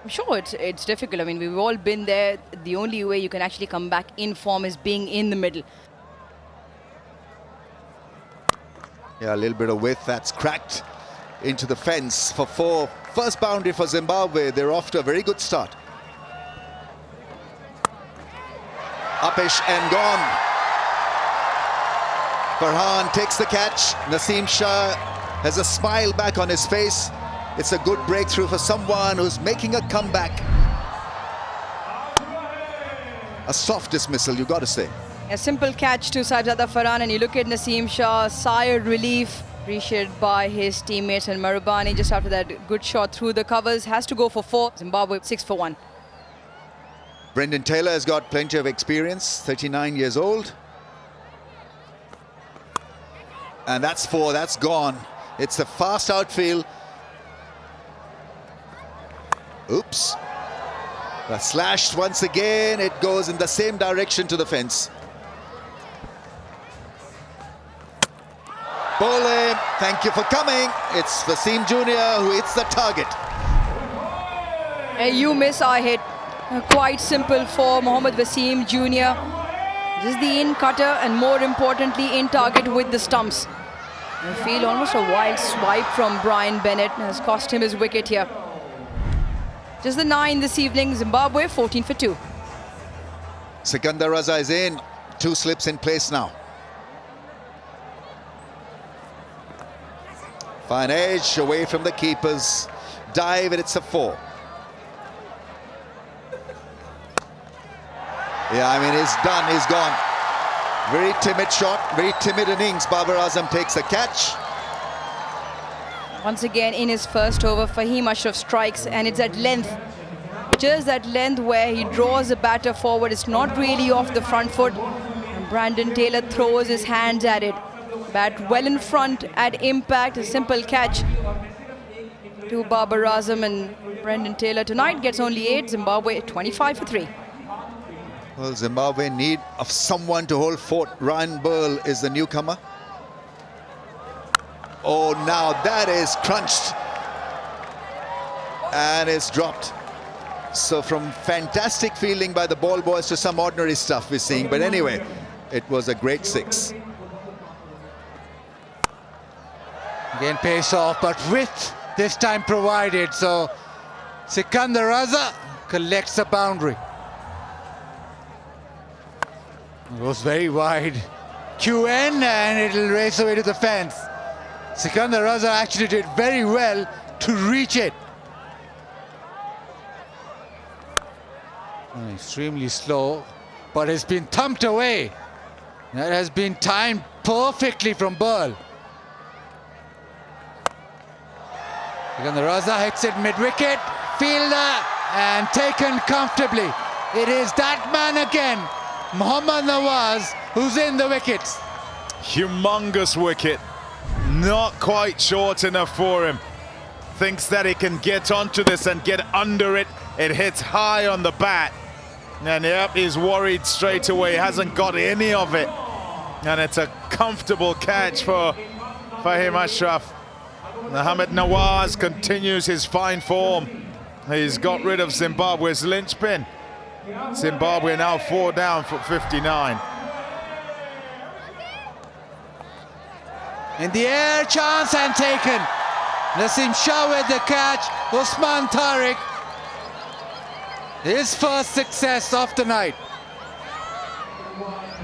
I'm sure it's difficult. I mean, we've all been there. The only way you can actually come back in form is being in the middle. Yeah, a little bit of width that's cracked into the fence for 4. First boundary for Zimbabwe. They're off to a very good start. Upish and gone. Farhan takes the catch. Naseem Shah has a smile back on his face. It's a good breakthrough for someone who's making a comeback. A soft dismissal, you got to say. A simple catch to Sahibzada Farhan, and you look at Naseem Shah, sigh of relief, appreciated by his teammates, and Marubani just after that good shot through the covers, has to go for 4. Zimbabwe 6 for 1. Brendan Taylor has got plenty of experience, 39 years old. And that's 4, that's gone. It's a fast outfield. Oops. That's slashed once again. It goes in the same direction to the fence. Burl, thank you for coming. It's Wasim Jr. who hits the target. You miss, I hit. Quite simple for Mohammad Wasim Jr. Just the in cutter and more importantly in target with the stumps. I feel almost a wild swipe from Brian Bennett has cost him his wicket here. Just the 9 this evening, Zimbabwe 14 for 2. Sikandar Raza is in. 2 slips in place now. Fine edge away from the keepers. Dive and it's a 4. Yeah, I mean, he's done, he's gone. Very timid shot, very timid innings. Babar Azam takes the catch. Once again, in his first over, Fahim Ashraf strikes, and it's at length. Just that length where he draws the batter forward. It's not really off the front foot. And Brandon Taylor throws his hands at it. Bat well in front at impact. A simple catch to Babar Azam, and Brandon Taylor tonight gets only 8. Zimbabwe 25 for 3. Well, Zimbabwe in need of someone to hold fort. Ryan Burl is the newcomer. Oh, now that is crunched. And it's dropped. So from fantastic fielding by the ball boys to some ordinary stuff we're seeing. But anyway, it was a great 6. Again, pace off, but width this time provided. So Sikandar Raza collects the boundary. It was very wide. QN, and it'll race away to the fence. Sikandar Raza actually did very well to reach it. Extremely slow, but it's been thumped away. That has been timed perfectly from Burl. Sikandar Raza hits it mid-wicket, fielder, and taken comfortably. It is that man again, Mohammad Nawaz, who's in the wickets. Humongous wicket. Not quite short enough for him. Thinks that he can get onto this and get under it. It hits high on the bat. And yep, he's worried straight away. Hasn't got any of it. And it's a comfortable catch for Fahim Ashraf. Mohammad Nawaz continues his fine form. He's got rid of Zimbabwe's linchpin. Zimbabwe now 4 down for 59. In the air, chance and taken. Naseem Shah with the catch. Usman Tariq, his first success of the night.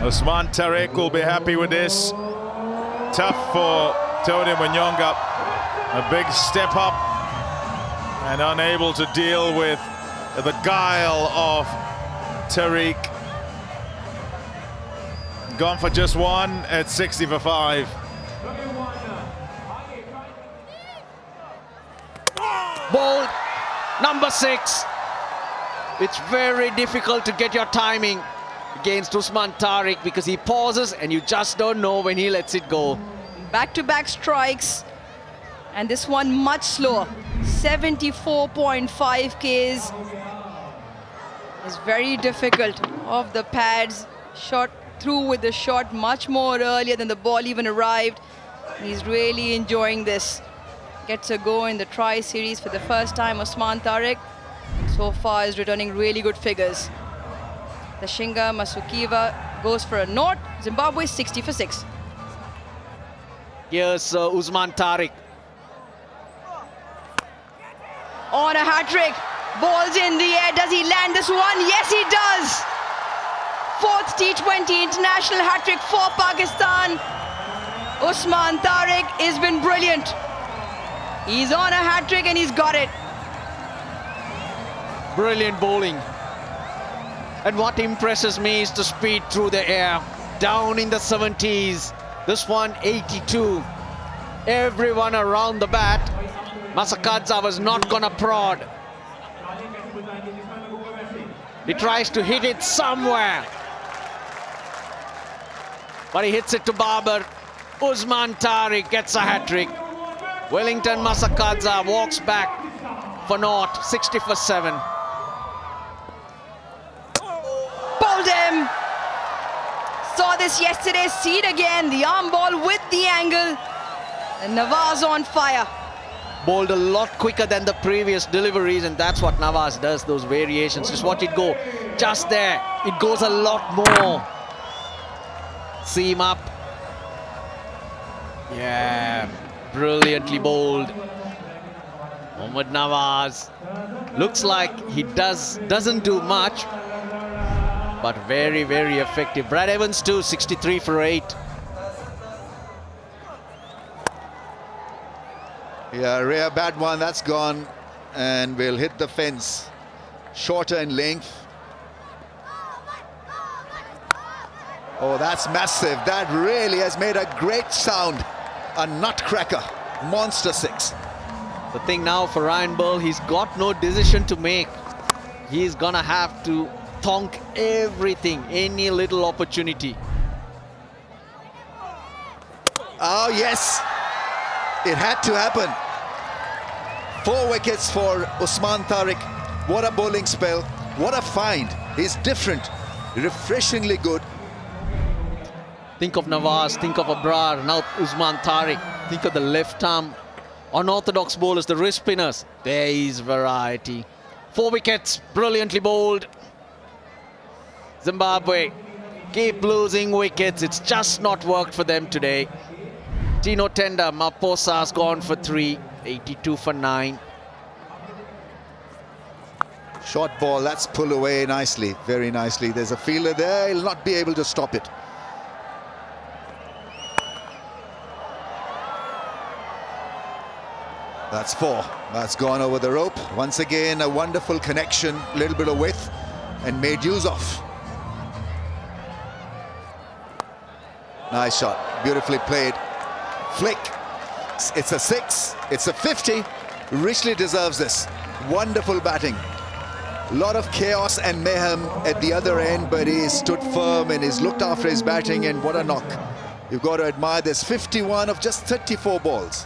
Usman Tariq will be happy with this. Tough for Tony Munyonga. A big step up and unable to deal with the guile of Tariq. Gone for just 1 at 60 for 5. Ball number 6. It's very difficult to get your timing against Usman Tariq because he pauses and you just don't know when he lets it go. Back-to-back strikes, and this one much slower. 74.5 Ks. It's very difficult. Off the pads, shot through with the shot much more earlier than the ball even arrived. He's really enjoying this. Gets a go in the Tri Series for the first time. Usman Tariq so far is returning really good figures. The Shinga Masukiwa goes for a knot. Zimbabwe 60 for 6. Here's Usman Tariq. On a hat-trick. Ball's in the air. Does he land this one? Yes, he does. Fourth T20 international hat-trick for Pakistan. Usman Tariq has been brilliant. He's on a hat-trick and he's got it. Brilliant bowling. And what impresses me is the speed through the air. Down in the 70s. This one 82. Everyone around the bat. Masakadza was not gonna prod. He tries to hit it somewhere. But he hits it to Babar. Usman Tariq gets a hat-trick. Wellington Masakadza walks back for naught. 60 for 7. Bowled him. Saw this yesterday. See it again. The arm ball with the angle. And Nawaz on fire. Bowled a lot quicker than the previous deliveries, and that's what Nawaz does, those variations. Just watch it go. Just there. It goes a lot more. Seam up. Yeah. Brilliantly bowled. Mohammad Nawaz. Looks like he doesn't do much, but very, very effective. Brad Evans too, 63 for 8. Yeah, rare bad one, that's gone, and will hit the fence. Shorter in length. Oh, that's massive. That really has made a great sound. A nutcracker. Monster 6. The thing now for Ryan Burl, he's got no decision to make. He's gonna have to thonk everything, any little opportunity. Oh, yes. It had to happen. 4 wickets for Usman Tariq. What a bowling spell. What a find. He's different. Refreshingly good. Think of Nawaz, think of Abrar, now Usman Tariq. Think of the left arm unorthodox bowlers, the wrist spinners. There is variety. 4 wickets, brilliantly bowled. Zimbabwe keep losing wickets. It's just not worked for them today. Tino Tenda, Maposa's gone for 3, 82 for 9. Short ball, that's pulled away nicely, very nicely. There's a fielder there, he'll not be able to stop it. That's 4. That's gone over the rope. Once again, a wonderful connection, a little bit of width, and made use of. Nice shot, beautifully played. Flick, it's a 6, it's a 50. Richly deserves this. Wonderful batting. A lot of chaos and mayhem at the other end, but he stood firm and he's looked after his batting, and what a knock. You've got to admire this. 51 of just 34 balls.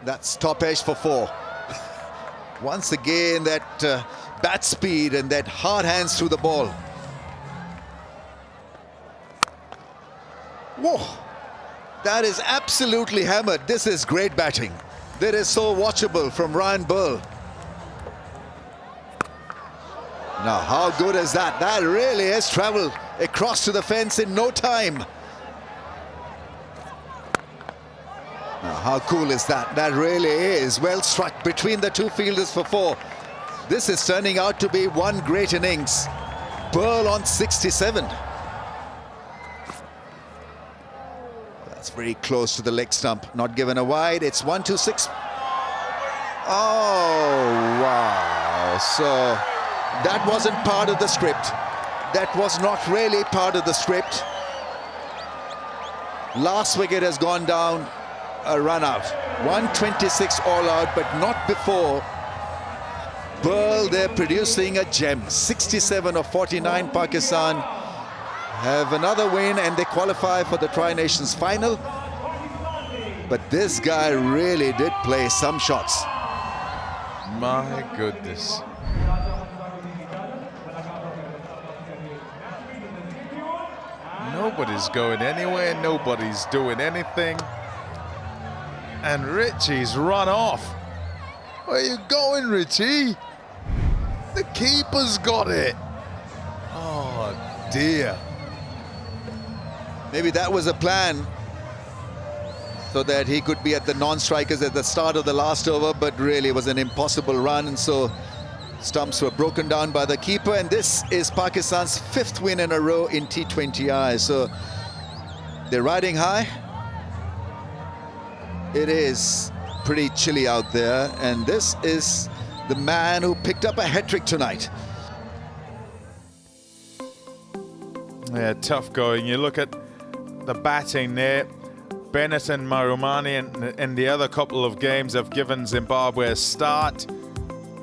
That's top edge for 4. Once again, that bat speed and that hard hands through the ball. Whoa, that is absolutely hammered. This is great batting. That is so watchable from Ryan Burl. Now, how good is that? That really has traveled across to the fence in no time. Now, how cool is that? That really is well struck between the 2 fielders for 4. This is turning out to be one great innings. Burl on 67. That's very close to the leg stump. Not given a wide. It's 1-2-6. Oh, wow. So that wasn't part of the script. That was not really part of the script. Last wicket has gone down. A run out. 126 all out, but not before. Burl, they're producing a gem. 67 of 49. Pakistan have another win and they qualify for the Tri-Nations final. But this guy really did play some shots. My goodness. Nobody's going anywhere, nobody's doing anything. And Richie's run off. Where are you going, Richie? The keeper's got it. Oh, dear. Maybe that was a plan, so that he could be at the non-strikers at the start of the last over, but really it was an impossible run, and so stumps were broken down by the keeper. And this is Pakistan's 5th win in a row in T20I. So they're riding high. It is pretty chilly out there, and this is the man who picked up a hat-trick tonight. Yeah, tough going. You look at the batting there. Bennett and Marumani in the other couple of games have given Zimbabwe a start.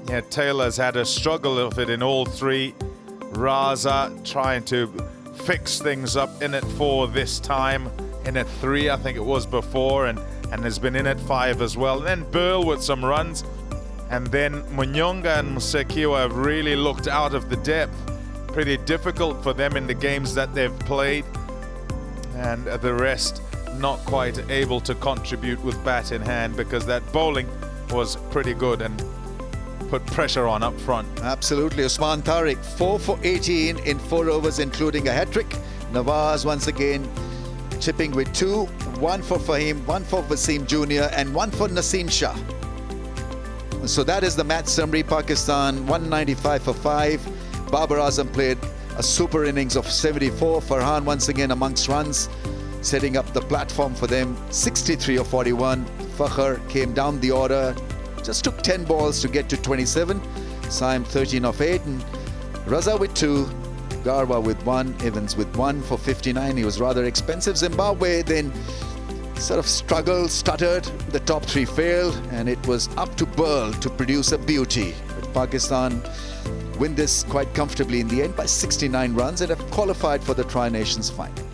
Yeah, Taylor's had a struggle of it in all three. Raza trying to fix things up in at 4 this time. In at 3, I think it was before, and has been in at 5 as well. And then Burl with some runs. And then Munyonga and Musekiwa have really looked out of the depth. Pretty difficult for them in the games that they've played. And the rest not quite able to contribute with bat in hand, because that bowling was pretty good and put pressure on up front. Absolutely. Usman Tariq, 4 for 18 in 4 overs, including a hat-trick. Nawaz once again chipping with 2, 1 for Fahim, 1 for Wasim Jr. and 1 for Naseem Shah. So that is the match summary. Pakistan 195 for 5. Babar Azam played a super innings of 74. Farhan once again amongst runs, setting up the platform for them. 63 of 41. Fakhr came down the order, just took 10 balls to get to 27. Saim 13 of 8, and Raza with 2, Garwa with 1, Evans with 1 for 59. He was rather expensive. Zimbabwe then sort of struggled, stuttered. The top 3 failed, and it was up to Burl to produce a beauty. But Pakistan win this quite comfortably in the end by 69 runs and have qualified for the Tri-Nations final.